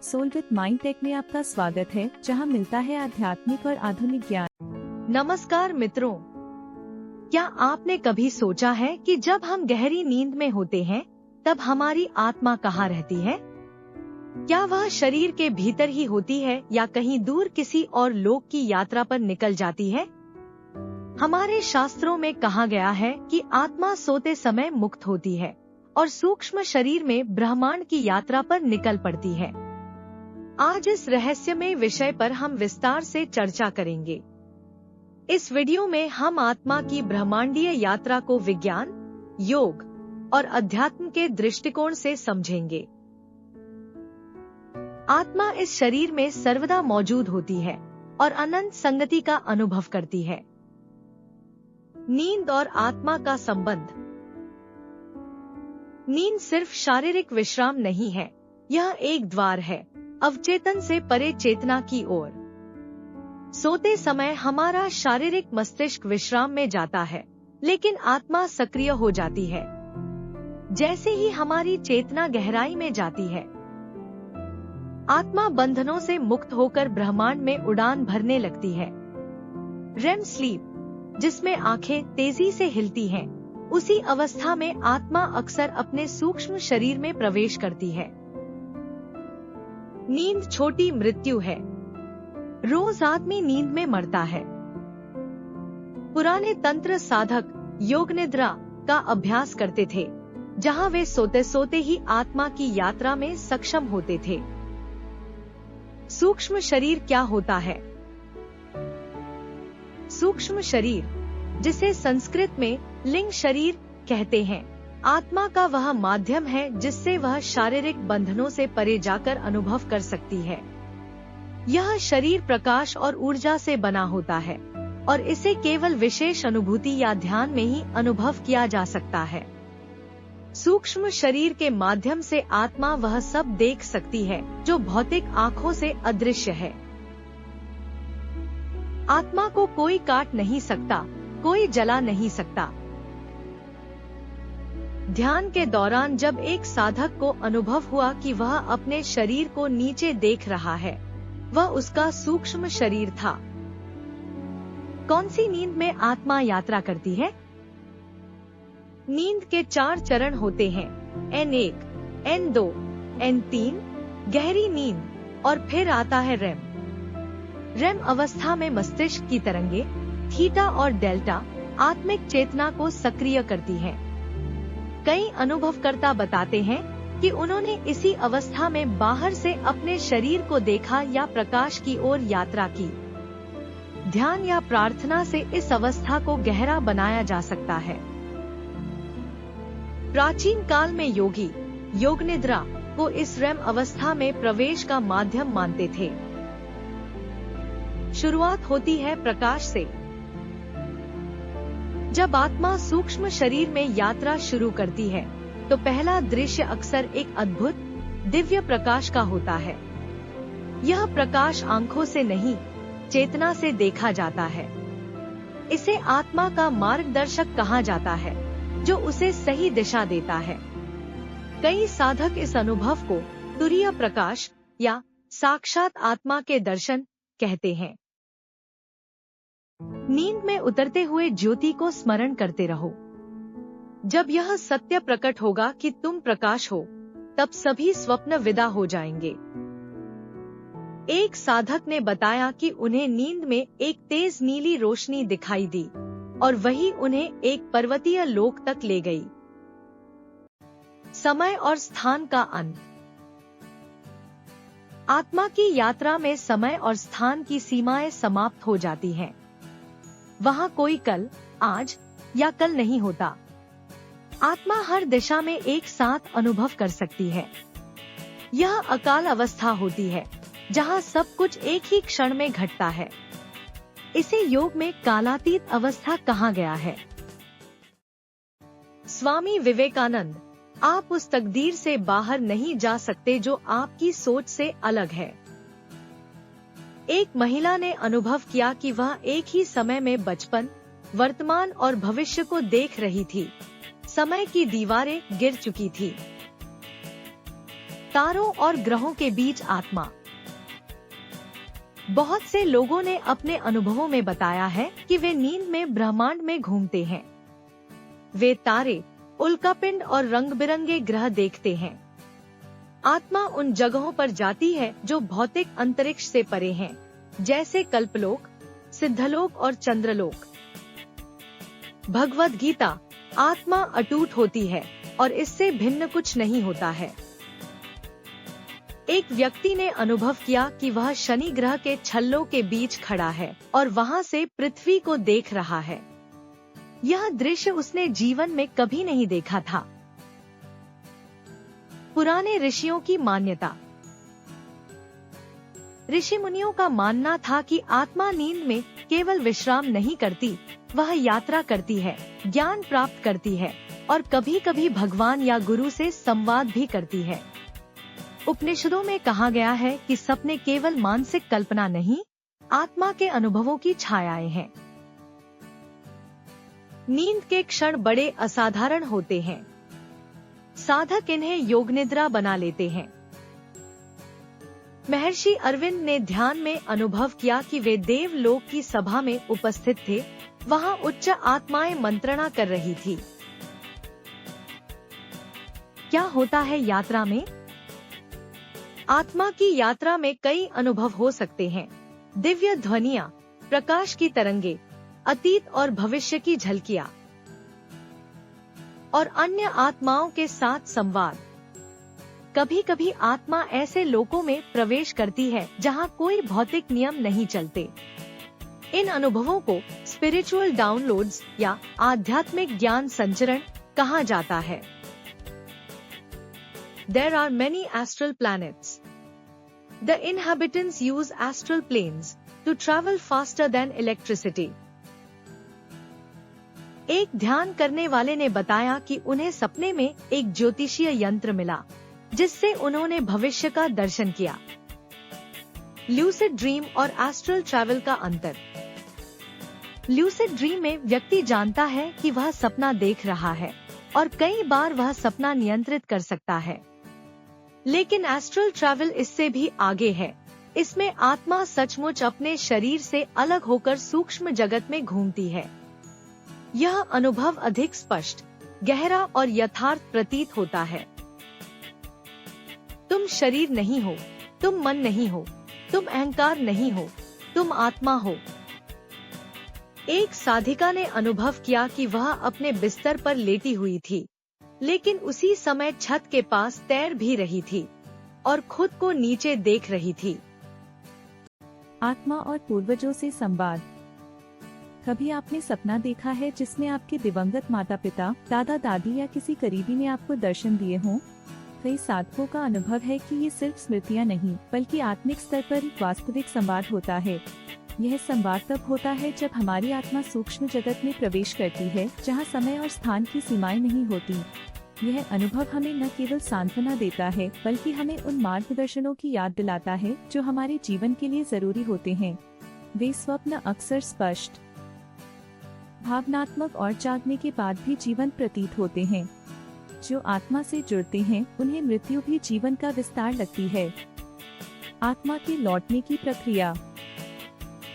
Soul with mind take में आपका स्वागत है, जहां मिलता है आध्यात्मिक और आधुनिक ज्ञान। नमस्कार मित्रों, क्या आपने कभी सोचा है कि जब हम गहरी नींद में होते हैं तब हमारी आत्मा कहाँ रहती है? क्या वह शरीर के भीतर ही होती है या कहीं दूर किसी और लोक की यात्रा पर निकल जाती है? हमारे शास्त्रों में कहा गया है कि आत्मा सोते समय मुक्त होती है और सूक्ष्म शरीर में ब्रह्मांड की यात्रा पर निकल पड़ती है। आज इस रहस्यमय विषय पर हम विस्तार से चर्चा करेंगे। इस वीडियो में हम आत्मा की ब्रह्मांडीय यात्रा को विज्ञान, योग और अध्यात्म के दृष्टिकोण से समझेंगे। आत्मा इस शरीर में सर्वदा मौजूद होती है और अनंत संगति का अनुभव करती है। नींद और आत्मा का संबंध। नींद सिर्फ शारीरिक विश्राम नहीं है, यह एक द्वार है अवचेतन से परे चेतना की ओर। सोते समय हमारा शारीरिक मस्तिष्क विश्राम में जाता है, लेकिन आत्मा सक्रिय हो जाती है। जैसे ही हमारी चेतना गहराई में जाती है, आत्मा बंधनों से मुक्त होकर ब्रह्मांड में उड़ान भरने लगती है। रेम स्लीप, जिसमें आंखें तेजी से हिलती हैं, उसी अवस्था में आत्मा अक्सर अपने सूक्ष्म शरीर में प्रवेश करती है। नींद छोटी मृत्यु है। रोज आदमी नींद में मरता है। पुराने तंत्र साधक योग निद्रा का अभ्यास करते थे, जहां वे सोते सोते ही आत्मा की यात्रा में सक्षम होते थे। सूक्ष्म शरीर क्या होता है? सूक्ष्म शरीर, जिसे संस्कृत में लिंग शरीर कहते हैं, आत्मा का वह माध्यम है जिससे वह शारीरिक बंधनों से परे जाकर अनुभव कर सकती है। यह शरीर प्रकाश और ऊर्जा से बना होता है और इसे केवल विशेष अनुभूति या ध्यान में ही अनुभव किया जा सकता है। सूक्ष्म शरीर के माध्यम से आत्मा वह सब देख सकती है जो भौतिक आँखों से अदृश्य है। आत्मा को कोई काट नहीं सकता, कोई जला नहीं सकता। ध्यान के दौरान जब एक साधक को अनुभव हुआ कि वह अपने शरीर को नीचे देख रहा है, वह उसका सूक्ष्म शरीर था। कौन सी नींद में आत्मा यात्रा करती है? नींद के 4 चरण होते हैं, N1, N2, N3, गहरी नींद, और फिर आता है रेम। रेम अवस्था में मस्तिष्क की तरंगे थीटा और डेल्टा आत्मिक चेतना को सक्रिय करती हैं। कई अनुभवकर्ता बताते हैं कि उन्होंने इसी अवस्था में बाहर से अपने शरीर को देखा या प्रकाश की ओर यात्रा की। ध्यान या प्रार्थना से इस अवस्था को गहरा बनाया जा सकता है। प्राचीन काल में योगी योग निद्रा को इस रेम अवस्था में प्रवेश का माध्यम मानते थे। शुरुआत होती है प्रकाश से। जब आत्मा सूक्ष्म शरीर में यात्रा शुरू करती है, तो पहला दृश्य अक्सर एक अद्भुत दिव्य प्रकाश का होता है। यह प्रकाश आंखों से नहीं, चेतना से देखा जाता है। इसे आत्मा का मार्गदर्शक कहा जाता है, जो उसे सही दिशा देता है। कई साधक इस अनुभव को तुरीय प्रकाश या साक्षात आत्मा के दर्शन कहते हैं। नींद में उतरते हुए ज्योति को स्मरण करते रहो। जब यह सत्य प्रकट होगा कि तुम प्रकाश हो, तब सभी स्वप्न विदा हो जाएंगे। एक साधक ने बताया कि उन्हें नींद में एक तेज नीली रोशनी दिखाई दी और वही उन्हें एक पर्वतीय लोक तक ले गई। समय और स्थान का अंत। आत्मा की यात्रा में समय और स्थान की सीमाएं समाप्त हो जाती हैं। वहाँ कोई कल, आज या कल नहीं होता। आत्मा हर दिशा में एक साथ अनुभव कर सकती है। यह अकाल अवस्था होती है, जहाँ सब कुछ एक ही क्षण में घटता है। इसे योग में कालातीत अवस्था कहा गया है। स्वामी विवेकानंद, आप उस तकदीर से बाहर नहीं जा सकते जो आपकी सोच से अलग है। एक महिला ने अनुभव किया कि वह एक ही समय में बचपन, वर्तमान और भविष्य को देख रही थी। समय की दीवारें गिर चुकी थी। तारों और ग्रहों के बीच आत्मा। बहुत से लोगों ने अपने अनुभवों में बताया है कि वे नींद में ब्रह्मांड में घूमते हैं। वे तारे, उल्कापिंड और रंग बिरंगे ग्रह देखते हैं। आत्मा उन जगहों पर जाती है जो भौतिक अंतरिक्ष से परे हैं, जैसे कल्पलोक, सिद्धलोक और चंद्रलोक। भगवद गीता, आत्मा अटूट होती है और इससे भिन्न कुछ नहीं होता है। एक व्यक्ति ने अनुभव किया कि वह शनि ग्रह के छल्लों के बीच खड़ा है और वहां से पृथ्वी को देख रहा है। यह दृश्य उसने जीवन में कभी नहीं देखा था। पुराने ऋषियों की मान्यता। ऋषि मुनियों का मानना था कि आत्मा नींद में केवल विश्राम नहीं करती, वह यात्रा करती है, ज्ञान प्राप्त करती है और कभी कभी भगवान या गुरु से संवाद भी करती है। उपनिषदों में कहा गया है कि सपने केवल मानसिक कल्पना नहीं, आत्मा के अनुभवों की छायाएं हैं। नींद के क्षण बड़े असाधारण होते हैं। साधक इन्हें योग निद्रा बना लेते हैं। महर्षि अरविंद ने ध्यान में अनुभव किया कि वे देवलोक की सभा में उपस्थित थे। वहां उच्च आत्माएं मंत्रणा कर रही थी। क्या होता है यात्रा में? आत्मा की यात्रा में कई अनुभव हो सकते हैं। दिव्य ध्वनियाँ, प्रकाश की तरंगे, अतीत और भविष्य की झलकियाँ और अन्य आत्माओं के साथ संवाद। कभी कभी आत्मा ऐसे लोकों में प्रवेश करती है जहां कोई भौतिक नियम नहीं चलते। इन अनुभवों को स्पिरिचुअल डाउनलोड्स या आध्यात्मिक ज्ञान संचरण कहा जाता है। There are many astral planets. The inhabitants use astral planes to travel faster than electricity. एक ध्यान करने वाले ने बताया कि उन्हें सपने में एक ज्योतिषीय यंत्र मिला, जिससे उन्होंने भविष्य का दर्शन किया। ल्यूसिड ड्रीम और एस्ट्रल ट्रैवल का अंतर। ल्यूसिड ड्रीम में व्यक्ति जानता है कि वह सपना देख रहा है और कई बार वह सपना नियंत्रित कर सकता है। लेकिन एस्ट्रल ट्रैवल इससे भी आगे है। इसमें आत्मा सचमुच अपने शरीर से अलग होकर सूक्ष्म जगत में घूमती है। यह अनुभव अधिक स्पष्ट, गहरा और यथार्थ प्रतीत होता है। तुम शरीर नहीं हो, तुम मन नहीं हो, तुम अहंकार नहीं हो, तुम आत्मा हो। एक साधिका ने अनुभव किया कि वह अपने बिस्तर पर लेटी हुई थी, लेकिन उसी समय छत के पास तैर भी रही थी और खुद को नीचे देख रही थी। आत्मा और पूर्वजों से संवाद। कभी आपने सपना देखा है जिसमें आपके दिवंगत माता पिता, दादा दादी या किसी करीबी ने आपको दर्शन दिए हों? कई साधकों का अनुभव है कि ये सिर्फ स्मृतियां नहीं, बल्कि आत्मिक स्तर पर एक वास्तविक संवाद होता है। यह संवाद तब होता है जब हमारी आत्मा सूक्ष्म जगत में प्रवेश करती है, जहां समय और स्थान की सीमाएं नहीं होती। यह अनुभव हमें न केवल सांत्वना देता है, बल्कि हमें उन मार्गदर्शनों की याद दिलाता है जो हमारे जीवन के लिए जरूरी होते हैं। वे स्वप्न अक्सर स्पष्ट, भावनात्मक और जागने के बाद भी जीवन प्रतीत होते हैं। जो आत्मा से जुड़ते हैं, उन्हें मृत्यु भी जीवन का विस्तार लगती है। आत्मा के लौटने की प्रक्रिया।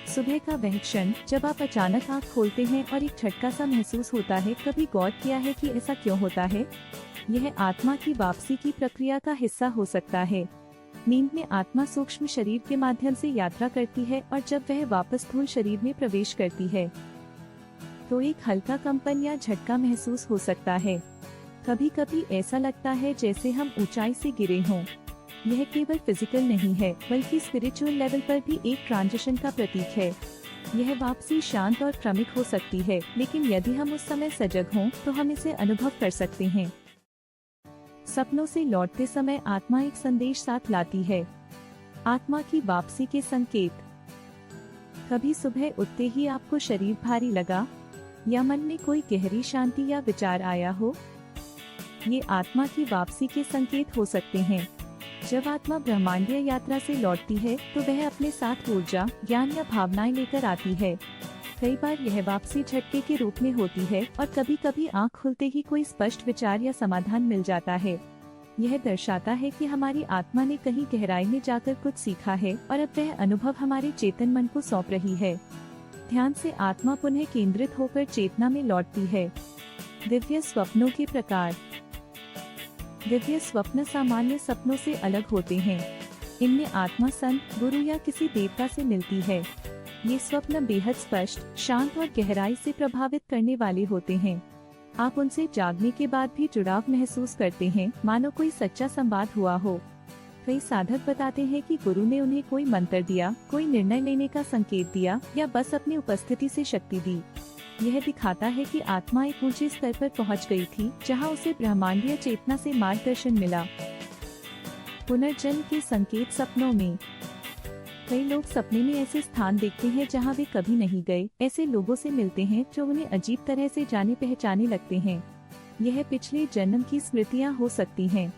सुबह का वह क्षण जब आप अचानक आँख खोलते हैं और एक झटका सा महसूस होता है, कभी गौर किया है कि ऐसा क्यों होता है? यह आत्मा की वापसी की प्रक्रिया का हिस्सा हो सकता है। नींद में आत्मा सूक्ष्म शरीर के माध्यम से यात्रा करती है और जब वह वापस स्थूल शरीर में प्रवेश करती है तो एक हल्का कंपन या झटका महसूस हो सकता है। कभी कभी ऐसा लगता है जैसे हम ऊंचाई से गिरे हों। यह केवल फिजिकल नहीं है, बल्कि स्पिरिचुअल लेवल पर भी एक ट्रांजिशन का प्रतीक है। यह वापसी शांत और क्रमिक हो सकती है, लेकिन यदि हम उस समय सजग हों तो हम इसे अनुभव कर सकते हैं। सपनों से लौटते समय आत्मा एक संदेश साथ लाती है। आत्मा की वापसी के संकेत। कभी सुबह उठते ही आपको शरीर भारी लगा या मन में कोई गहरी शांति या विचार आया हो? ये आत्मा की वापसी के संकेत हो सकते हैं। जब आत्मा ब्रह्मांडीय यात्रा से लौटती है तो वह अपने साथ ऊर्जा, ज्ञान या भावनाएं लेकर आती है। कई बार यह वापसी झटके के रूप में होती है और कभी कभी आँख खुलते ही कोई स्पष्ट विचार या समाधान मिल जाता है। यह दर्शाता है कि हमारी आत्मा ने कहीं गहराई में जाकर कुछ सीखा है और अब वह अनुभव हमारे चेतन मन को सौंप रही है। ध्यान से आत्मा पुनः केंद्रित होकर चेतना में लौटती है। दिव्य स्वप्नों के प्रकार। दिव्य स्वप्न सामान्य सपनों से अलग होते हैं। इनमें आत्मा संत, गुरु या किसी देवता से मिलती है। ये स्वप्न बेहद स्पष्ट, शांत और गहराई से प्रभावित करने वाले होते हैं। आप उनसे जागने के बाद भी जुड़ाव महसूस करते हैं, मानो कोई सच्चा संवाद हुआ हो। कई साधक बताते हैं कि गुरु ने उन्हें कोई मंत्र दिया, कोई निर्णय लेने का संकेत दिया या बस अपनी उपस्थिति से शक्ति दी। यह दिखाता है कि आत्मा एक ऊंचे स्तर पर पहुंच गई थी, जहां उसे ब्रह्मांडीय चेतना से मार्गदर्शन मिला। पुनर्जन्म के संकेत सपनों में। कई लोग सपने में ऐसे स्थान देखते हैं जहां वे कभी नहीं गए, ऐसे लोगों से मिलते हैं जो उन्हें अजीब तरह से जाने पहचाने लगते हैं। यह पिछले जन्म की स्मृतियां हो सकती हैं।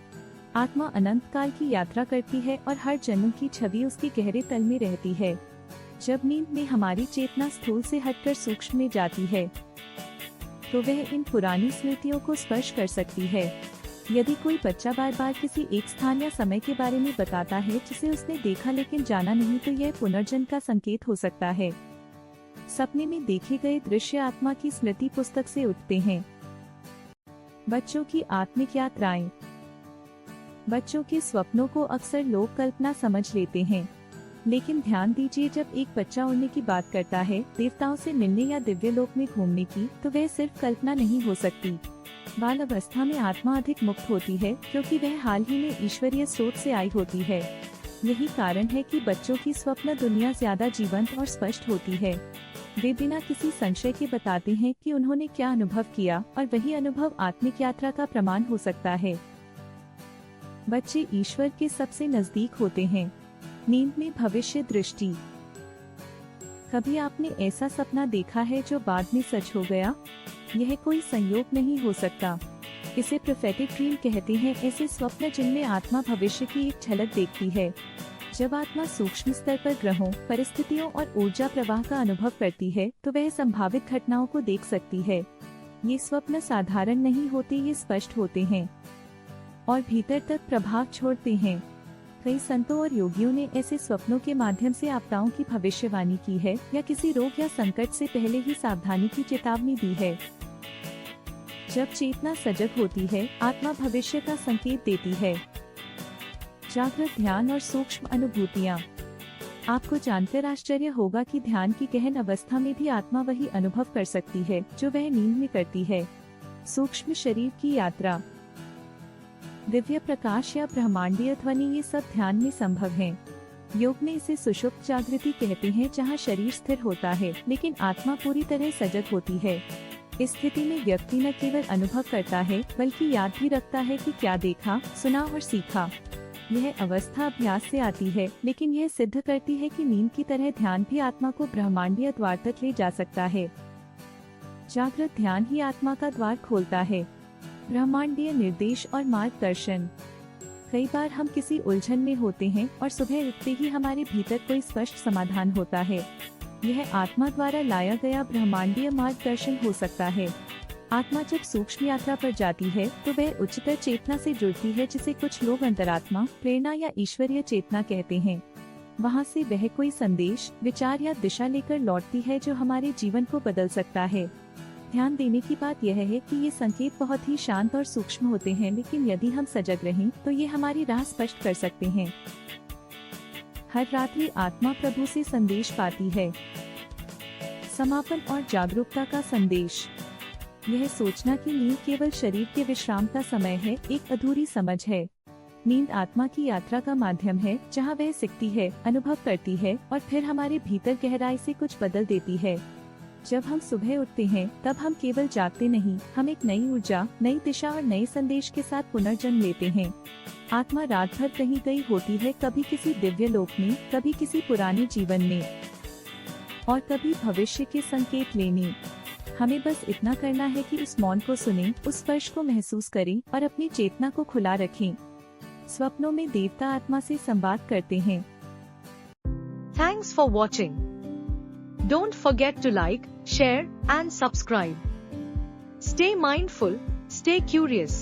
आत्मा अनंत काल की यात्रा करती है और हर जन्म की छवि उसके गहरे तल में रहती है। जब नींद में हमारी चेतना स्थूल से हटकर सूक्ष्म में जाती है, तो वह इन पुरानी स्मृतियों को स्पर्श कर सकती है। यदि कोई बच्चा बार बार किसी एक स्थान या समय के बारे में बताता है जिसे उसने देखा लेकिन जाना नहीं, तो यह पुनर्जन्म का संकेत हो सकता है। सपने में देखे गए दृश्य आत्मा की स्मृति पुस्तक से उठते हैं। बच्चों की आत्मिक यात्राएं। बच्चों के स्वप्नों को अक्सर लोग कल्पना समझ लेते हैं, लेकिन ध्यान दीजिए, जब एक बच्चा उड़ने की बात करता है, देवताओं से मिलने या दिव्य लोक में घूमने की, तो वह सिर्फ कल्पना नहीं हो सकती। बाल अवस्था में आत्मा अधिक मुक्त होती है, क्योंकि वह हाल ही में ईश्वरीय स्रोत से आई होती है। यही कारण है कि बच्चों की स्वप्न दुनिया ज्यादा जीवंत और स्पष्ट होती है। वे बिना किसी संशय के बताते हैं कि उन्होंने क्या अनुभव किया, और वही अनुभव आत्मिक यात्रा का प्रमाण हो सकता है। बच्चे ईश्वर के सबसे नजदीक होते हैं। नींद में भविष्य दृष्टि। कभी आपने ऐसा सपना देखा है जो बाद में सच हो गया? यह कोई संयोग नहीं हो सकता। इसे प्रोफेटिक ड्रीम कहते हैं, ऐसे स्वप्न जिनमें आत्मा भविष्य की एक झलक देखती है। जब आत्मा सूक्ष्म स्तर पर ग्रहों, परिस्थितियों और ऊर्जा प्रवाह का अनुभव करती है, तो वह संभावित घटनाओं को देख सकती है। ये स्वप्न साधारण नहीं होते, ये स्पष्ट होते हैं और भीतर तक प्रभाव छोड़ते हैं। कई संतों और योगियों ने ऐसे स्वप्नों के माध्यम से आपदाओं की भविष्यवाणी की है या किसी रोग या संकट से पहले ही सावधानी की चेतावनी दी है। जब चेतना सजग होती है, आत्मा भविष्य का संकेत देती है। जागृत ध्यान और सूक्ष्म अनुभूतियाँ। आपको जानकर आश्चर्य होगा कि ध्यान की गहन अवस्था में भी आत्मा वही अनुभव कर सकती है जो वह नींद में करती है। सूक्ष्म शरीर की यात्रा। दिव्य प्रकाश या ब्रह्मांडीय ध्वनि, ये सब ध्यान में संभव है। योग में इसे सुषुप्त जागृति कहते हैं, जहाँ शरीर स्थिर होता है लेकिन आत्मा पूरी तरह सजग होती है। इस स्थिति में व्यक्ति न केवल अनुभव करता है बल्कि याद भी रखता है कि क्या देखा, सुना और सीखा। यह अवस्था अभ्यास से आती है, लेकिन यह सिद्ध करती है कि नींद की तरह ध्यान भी आत्मा को ब्रह्मांडीय द्वार तक ले जा सकता है। जागृत ध्यान ही आत्मा का द्वार खोलता है। ब्रह्मांडीय निर्देश और मार्गदर्शन। कई बार हम किसी उलझन में होते हैं और सुबह उठते ही हमारे भीतर कोई स्पष्ट समाधान होता है। यह आत्मा द्वारा लाया गया ब्रह्मांडीय मार्गदर्शन हो सकता है। आत्मा जब सूक्ष्म यात्रा पर जाती है तो वह उच्चतर चेतना से जुड़ती है, जिसे कुछ लोग अंतरात्मा, प्रेरणा या ईश्वरीय चेतना कहते हैं। वहाँ से वह कोई संदेश, विचार या दिशा लेकर लौटती है जो हमारे जीवन को बदल सकता है। ध्यान देने की बात यह है कि ये संकेत बहुत ही शांत और सूक्ष्म होते हैं, लेकिन यदि हम सजग रहें तो ये हमारी राह स्पष्ट कर सकते हैं। हर रात्रि आत्मा प्रभु से संदेश पाती है। समापन और जागरूकता का संदेश। यह सोचना कि नींद केवल शरीर के विश्राम का समय है, एक अधूरी समझ है। नींद आत्मा की यात्रा का माध्यम है, जहाँ वह सीखती है, अनुभव करती है और फिर हमारे भीतर गहराई से कुछ बदल देती है। जब हम सुबह उठते हैं तब हम केवल जागते नहीं, हम एक नई ऊर्जा, नई दिशा और नए संदेश के साथ पुनर्जन्म लेते हैं। आत्मा रात भर कहीं गई होती है, कभी किसी दिव्य लोक में, कभी किसी पुराने जीवन में और कभी भविष्य के संकेत लेने। हमें बस इतना करना है कि उस मौन को सुनें, उस स्पर्श को महसूस करें और अपनी चेतना को खुला रखें। स्वप्नों में देवता आत्मा से संवाद करते हैं। Thanks for watching. Don't forget to like, share and subscribe. Stay mindful, stay curious.